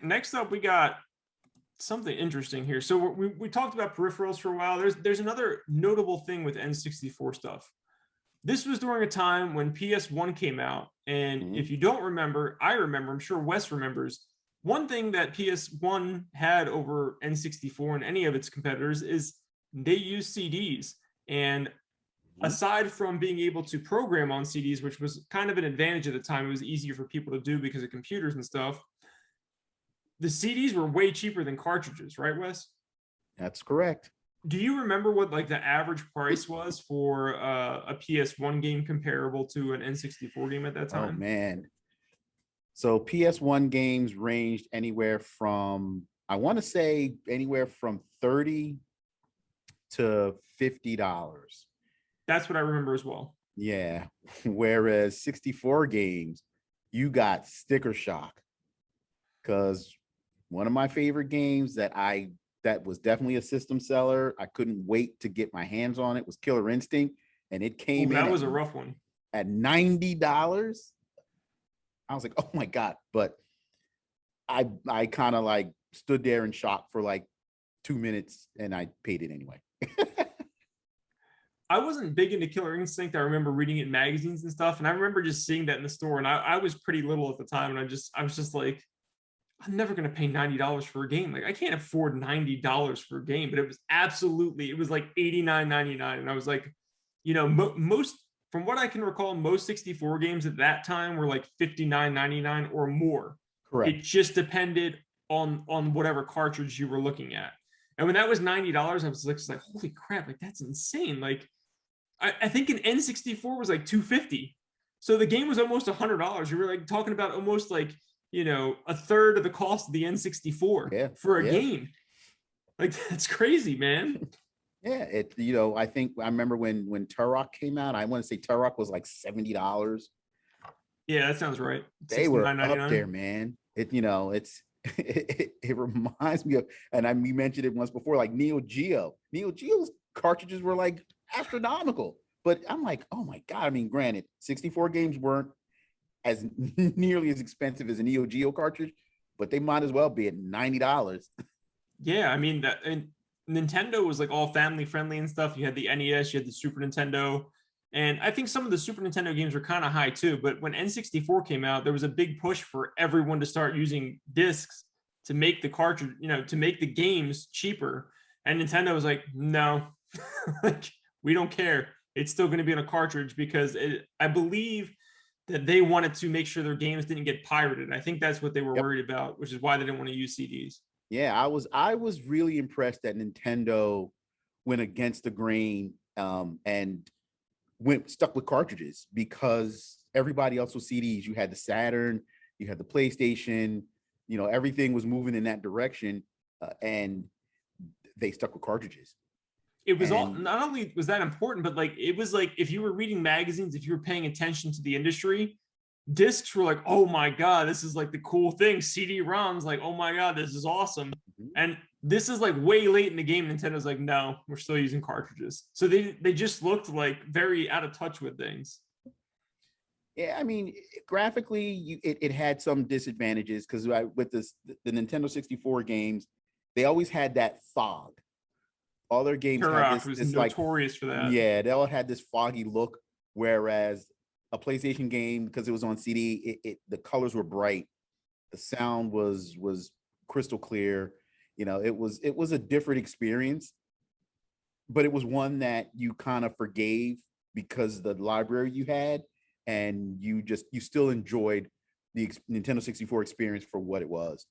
next up, we got something interesting here. So we talked about peripherals for a while. There's another notable thing with N64 stuff. This was during a time when PS1 came out. And if you don't remember, I remember, I'm sure Wes remembers, one thing that PS1 had over N64 and any of its competitors is they use CDs. And aside from being able to program on CDs, which was kind of an advantage at the time, it was easier for people to do because of computers and stuff. The CDs were way cheaper than cartridges, right, Wes? That's correct. Do you remember what like the average price was for a PS1 game comparable to an N64 game at that time? Oh man. So PS1 games ranged anywhere from, I want to say anywhere from $30 to $50. That's what I remember as well. Yeah. Whereas 64 games, you got sticker shock. Because one of my favorite games that was definitely a system seller, I couldn't wait to get my hands on it, was Killer Instinct. And it came in. That was a rough one. At $90. I was like, oh my God. But I kind of like stood there in shock for like 2 minutes and I paid it anyway. I wasn't big into Killer Instinct. I remember reading it in magazines and stuff. And I remember just seeing that in the store. And I was pretty little at the time. And I was just like, I'm never going to pay $90 for a game. Like I can't afford $90 for a game, but it was like $89.99. And I was like, you know, most, from what I can recall, most 64 games at that time were like $59.99 or more. Correct. It just depended on whatever cartridge you were looking at. And when that was $90, I was like, holy crap, like that's insane. Like I think an N64 was like $250. So the game was almost $100. You were like talking about almost like, you know, a third of the cost of the N64 for a game. Like that's crazy, man. Yeah, it, you know, I think I remember when Turok came out, I want to say Turok was like $70. Yeah, that sounds right. They were up there, man. It, you know, it reminds me of, and we mentioned it once before, like Neo Geo. Neo Geo's cartridges were like astronomical, but I'm like, oh my God. I mean, granted, 64 games weren't as nearly as expensive as a Neo Geo cartridge, but they might as well be at $90. Yeah, I mean, and Nintendo was like all family friendly and stuff. You had the NES, you had the Super Nintendo, and I think some of the Super Nintendo games were kind of high too. But when N64 came out, there was a big push for everyone to start using discs to make the cartridge, you know, to make the games cheaper. And Nintendo was like, no, like we don't care. It's still going to be on a cartridge because I believe that they wanted to make sure their games didn't get pirated. I think that's what they were worried about, which is why they didn't want to use CDs. Yeah, I was really impressed that Nintendo went against the grain and stuck with cartridges, because everybody else was CDs. You had the Saturn, you had the PlayStation, you know, everything was moving in that direction, and they stuck with cartridges. It was all, not only was that important, but like it was like if you were reading magazines, if you were paying attention to the industry, discs were like, oh my God, this is like the cool thing. CD-ROMs, like, oh my God, this is awesome. And this is like way late in the game. Nintendo's like, no, we're still using cartridges. So they just looked like very out of touch with things. Yeah, I mean, graphically, it had some disadvantages because with the Nintendo 64 games, they always had that fog. All their games had this notorious for that. Yeah, they all had this foggy look, whereas a PlayStation game, because it was on CD, the colors were bright, the sound was crystal clear. You know, it was a different experience, but it was one that you kind of forgave because the library you had, and you still enjoyed the Nintendo 64 experience for what it was.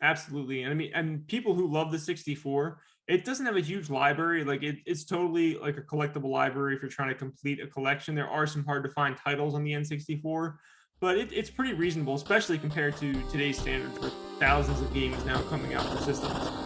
Absolutely. And I mean, and people who love the 64, it doesn't have a huge library. Like it's totally like a collectible library if you're trying to complete a collection. There are some hard to find titles on the N64, but it's pretty reasonable, especially compared to today's standards where thousands of games now coming out for systems.